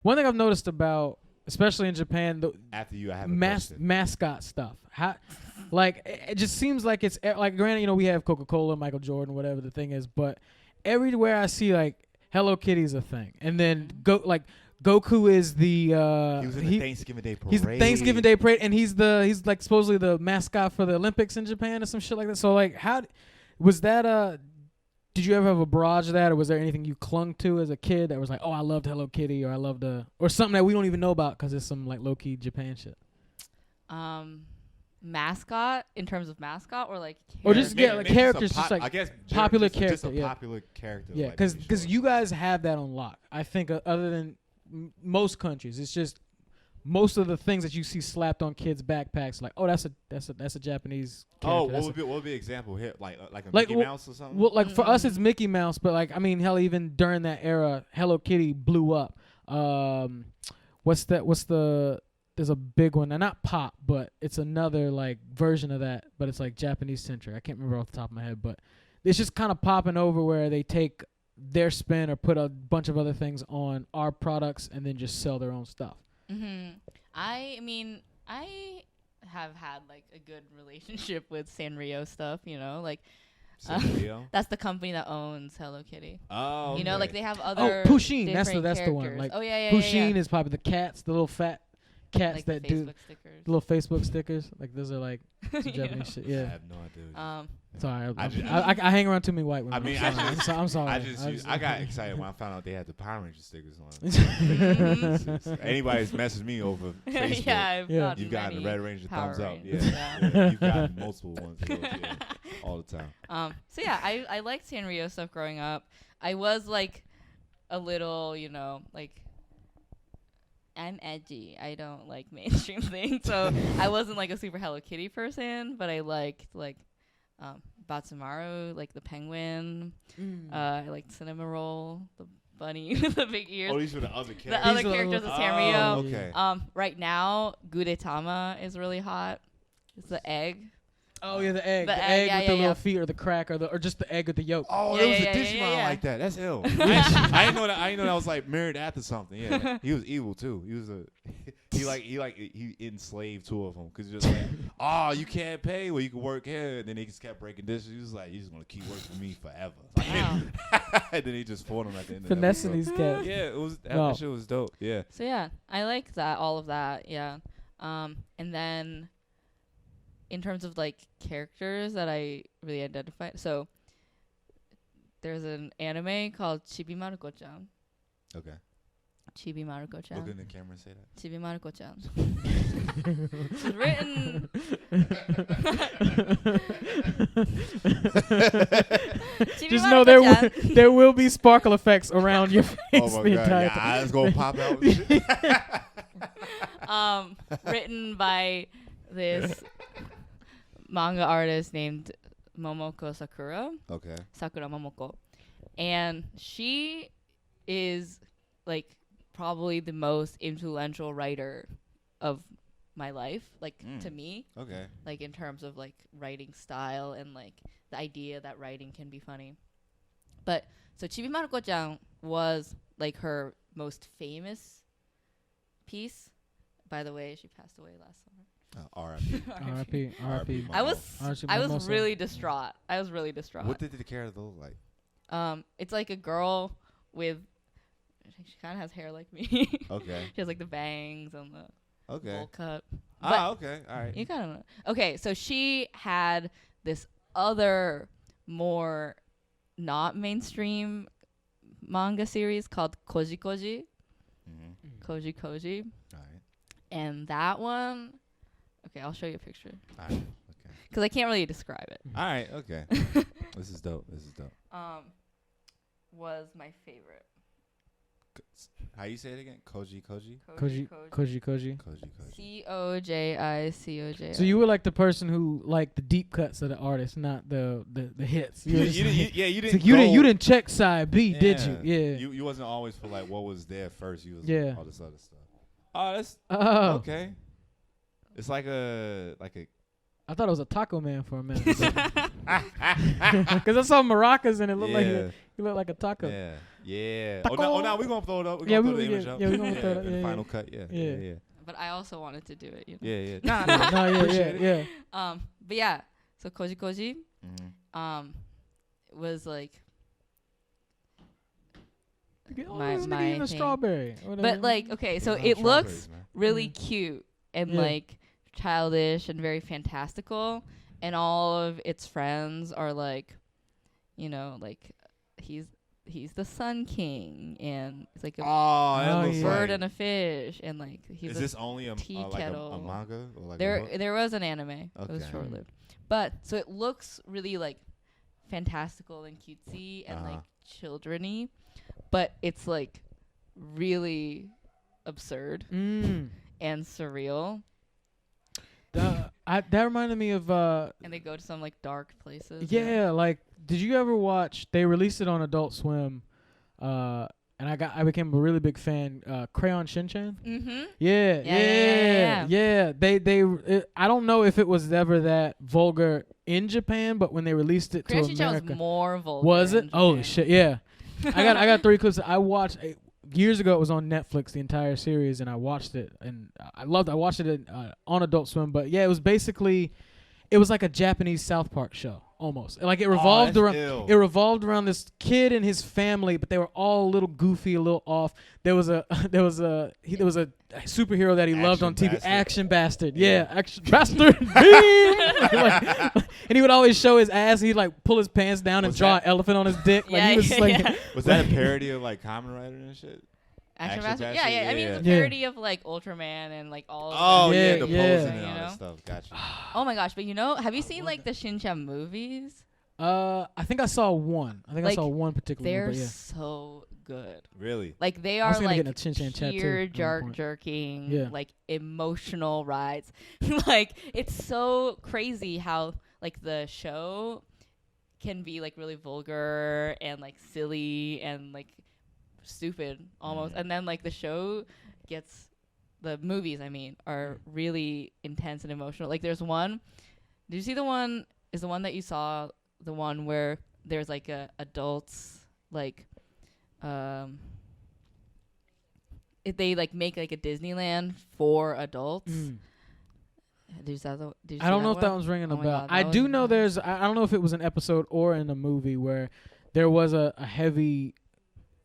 One thing I've noticed about, especially in Japan, the After you, I have a question. mascot stuff. Like it just seems like it's like, granted, we have Coca-Cola, Michael Jordan, whatever the thing is, but everywhere I see like Hello Kitty's a thing, and then Goku is the He was in the Thanksgiving Day parade. He's the Thanksgiving Day parade, and he's like supposedly the mascot for the Olympics in Japan or some shit like that. So like, how was that? Did you ever have a barrage of that, or was there anything you clung to as a kid that was like, oh, I loved Hello Kitty, or I loved or something that we don't even know about because it's some like low key Japan shit? Mascot in terms of mascot or like or just like characters, just like I guess popular character. Just a popular character. Yeah, because you guys have that on lock. I think other than most countries, it's just most of the things that you see slapped on kids' backpacks, like, oh, that's a Japanese character. Oh, what would be an example here? Like a Mickey Mouse or something? Well, like for us, it's Mickey Mouse, but like, I mean, hell, even during that era, Hello Kitty blew up. There's a big one, and not Pop, but it's another like version of that, but it's like Japanese centric. I can't remember off the top of my head, but it's just kind of popping over where they take their spin or put a bunch of other things on our products and then just sell their own stuff. Mm-hmm. I mean, I have had like a good relationship with Sanrio stuff, like Sanrio? that's the company that owns Hello Kitty. Oh, okay. Like they have other Pusheen, that's the characters. one. Like, oh yeah, Pusheen is probably the cats, the little fat cats like that the do Facebook stickers. little Facebook stickers. Like those are like some Japanese shit. Yeah. I have no idea. Sorry, I hang around too many white women. I mean, I'm sorry. I got excited when I found out they had the Power Ranger stickers on. Anybody's messaged me over Facebook. Yeah, you've gotten the Red Ranger Power thumbs up. Rangers, Yeah. You've gotten multiple ones all the time. So yeah, I liked Sanrio stuff growing up. I was like a little, like, I'm edgy. I don't like mainstream things, so I wasn't like a super Hello Kitty person, but I liked like Batsumaru, like the penguin. I liked Cinnamon Roll, the bunny with the big ears. Oh, these were the other characters. The other characters of Sanrio. Oh, okay. Right now, Gudetama is really hot. It's the egg. Oh yeah, the egg The with egg, the little feet, or the crack, or just the egg with the yolk. Oh, Yeah, there was yeah, a Digimon yeah. like that. That's ill. I didn't know that. I didn't know that was like married after something. Yeah, he was evil too. He was he enslaved two of them because just like, oh, you can't pay, well you can work here. And then he just kept breaking dishes. He was like, you just gonna keep working for me forever. Wow. And then he just fought him at the end. Finessing these cats. Yeah, it was that shit was dope. Yeah. So yeah, I like that, all of that. Yeah, and then in terms of like characters that I really identify, so there's an anime called Chibi Maruko-chan. Okay. Chibi Maruko-chan. Look in the camera and say that. Chibi Maruko-chan. It's written. Chibi Just know Maruko-chan. there will be sparkle effects around your face. Oh my the god, entire your time. eyes gonna pop out. Written by this manga artist named Momoko Sakura. Okay. Sakura Momoko. And she is like probably the most influential writer of my life, like to me. Okay. Like in terms of like writing style and like the idea that writing can be funny. But so Chibi Maruko-chan was like her most famous piece. By the way, she passed away last summer. R.I.P. R.I.P. I was really distraught. What did the character look like? It's like a girl with. She kind of has hair like me. Okay. She has like the bangs and the bowl cut. Okay. All right. You kind of know. Okay, so she had this other more not mainstream manga series called Koji Koji. Mm-hmm. Koji Koji. All right. And that one. Okay, I'll show you a picture. All right. Okay. Because I can't really describe it. All right. Okay. This is dope. Was my favorite. How you say it again? Koji. Koji. COJICOJ. So you were like the person who liked the deep cuts of the artist, not the hits. You didn't. You didn't check side B, did you? Yeah. You wasn't always for like what was there first. You was Yeah. all this other stuff. Oh, that's okay. It's like a. I thought it was a taco man for a minute. Because I saw maracas and it looked like he looked like a taco. Yeah. Yeah. Taco. Oh no, we're gonna throw it up. We're Yeah, gonna we- throw the image yeah, up. yeah, we gonna throw it up. in the Yeah, final yeah. cut. Yeah. Yeah. Yeah. But I also wanted to do it. You know? Yeah. Nah, nah. No, yeah, Appreciate yeah, it. yeah. But yeah, so Koji Koji Mhm. was like, Oh, My- this nigga my eating a thing. strawberry. but like, okay, so Love it looks strawberries, man. really Mm. cute and Yeah. like childish and very fantastical, and all of its friends are like, you know, like he's the Sun King, and it's like a Oh, that Oh, looks yeah. bird like. and a fish, and like he's Is a this only a tea like a kettle. manga or like a there book? there was an anime. It was Okay. short lived, but so it looks really like fantastical and cutesy and like children-y, but it's like really absurd Mm. and surreal, That reminded me of and they go to some like dark places. yeah, like did you ever watch? They released it on Adult Swim, and I became a really big fan. Crayon Shin-chan. Mm-hmm. Yeah, yeah. I don't know if it was ever that vulgar in Japan, but when they released it Crayon to Shin-chan America, was more vulgar. was it? in Holy Japan. shit! Yeah, I got 3 clips. I watched years ago. It was on Netflix, the entire series, and I watched it, and I loved it. I watched it on Adult Swim, but yeah, it was like a Japanese South Park show almost. Like it revolved around. It revolved around this kid and his family, but they were all a little goofy, a little off. There was a superhero that he loved on TV, Bastard. Action Bastard. Yeah, Action Bastard. Beam! And he would always show his ass. He'd like pull his pants down and Was draw that- an elephant on his dick. Like Yeah, he was yeah, like, yeah. Was that a parody of like Kamen Rider and shit? Action Action Bastard? Bastard? Yeah. I mean, it's a Yeah. parody of like Ultraman and like all. Of Oh them. yeah, Yeah, the yeah. posing and You all that know? stuff. Gotcha. Oh my gosh! But have you seen like the Shin-chan movies? I think I saw one. I Like, saw one particular They're one, but yeah. so good. Really? Like they I was are gonna like get a Shin-chan tattoo tear at one point. jerking, Yeah. like emotional rides. Like it's so crazy how like the show can be like really vulgar and like silly and like stupid almost, and then like the movies are really intense and emotional. Like there's one. Did you see the one? Is the one that you saw the one where there's like adults like they like make like a Disneyland for adults. Mm. Did you see I don't know if that one? one's ringing a Oh my bell. God, I that do was know nuts. there's. I don't know if it was an episode or in a movie where there was a heavy.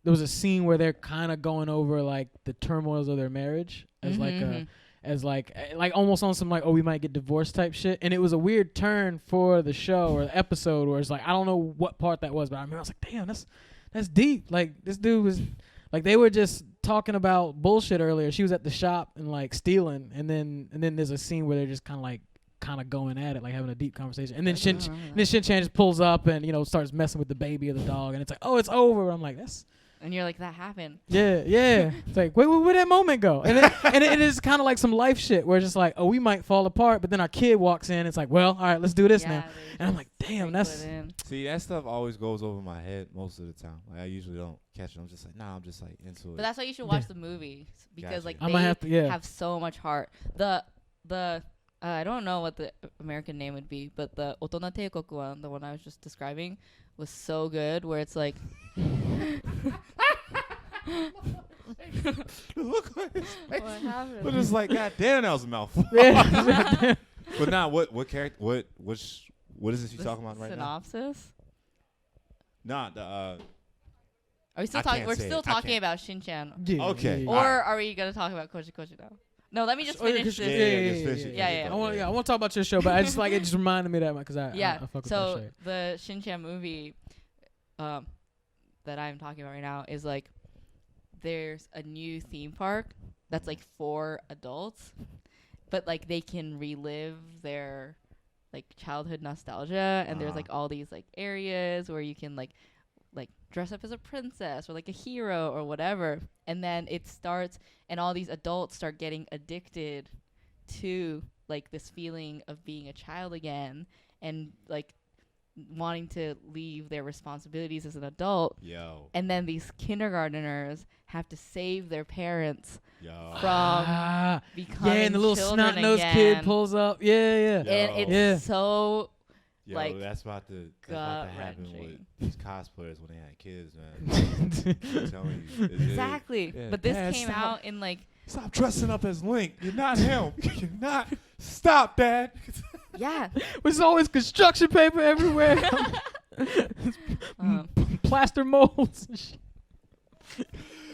There was a scene where they're kind of going over like the turmoils of their marriage as like almost on some like, oh, we might get divorced type shit. And it was a weird turn for the show or the episode where it's like, I don't know what part that was, but I remember I was like, damn, that's deep. Like this dude was like, they were just talking about bullshit earlier. She was at the shop and like stealing, and then there's a scene where they're just kind of going at it, like having a deep conversation. And then Shin-chan just pulls up and starts messing with the baby of the dog, and it's like, oh, it's over. I'm like, that's. And you're like, that happened. Yeah. It's like, where'd that moment go? And then, and it is kind of like some life shit where it's just like, oh, we might fall apart, but then our kid walks in. It's like, well, all right, let's do this now. And I'm like, damn, that's. See, that stuff always goes over my head most of the time. Like I usually don't catch it. I'm just like, nah, I'm just like into it. But that's why you should watch the movies because Gotcha. like I they might have to, have so much heart. The I don't know what the American name would be, but the Otona Teikoku one, the one I was just describing, was so good. Where it's like. Look at his face. What happened? But it's like, god damn, that was a mouthful. Yeah. But now, what character? What is this you The talking about right now? synopsis? Nah, the Are we still I talking? can't We're say still it. I talking can't. about Shin-chan. Yeah, Okay. yeah, Or Alright. are we gonna talk about Koji Koji now? No, let me just Oh, yeah, finish yeah, this. just finish it. Yeah. I want to talk about your show, but I just like it just reminded me of that because I fuck with that So shit. the Shin-chan movie that I'm talking about right now is like there's a new theme park that's like for adults, but like they can relive their like childhood nostalgia, and there's like all these like areas where you can like dress up as a princess or like a hero or whatever, and then it starts and all these adults start getting addicted to like this feeling of being a child again and like wanting to leave their responsibilities as an adult. Yo. And then these kindergarteners have to save their parents Yo. from becoming yeah, and the little children snot-nosed again. kid pulls up. Yeah. Yo. And it's Yeah. so Yo, like, that's about to happen with gut-wrenching. these cosplayers when they had kids, man. I'm telling you. It is. Exactly. Yeah. But this Dad, came stop. out in like, Stop dressing up as Link. You're not him. You're not. Stop, Dad. yeah. There's always construction paper everywhere. Plaster molds. And shit.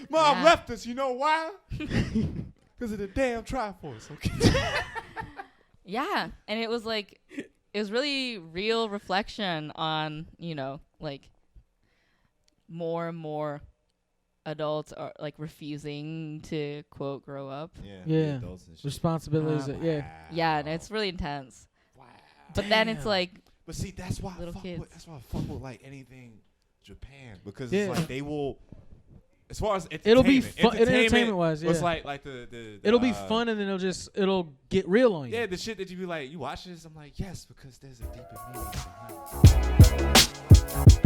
Mom Yeah. left us. You know why? Because of the damn Triforce. Okay. Yeah. And it was like, it was really real reflection on, you know, like more and more adults are like refusing to quote grow up. Yeah. adults and shit. Responsibilities. Yeah. Yeah, and it's really intense. Wow. But then it's Damn. like, But see, that's why Little I fuck kids. with. That's why I fuck with like anything Japan because Yeah. it's like they will. As far as It'll be entertainment, fun. Entertainment-wise, yeah. It's like the It'll be fun, and then it'll get real on you. Yeah, the shit that you be like, you watch this. I'm like, yes, because there's a deeper meaning behind it.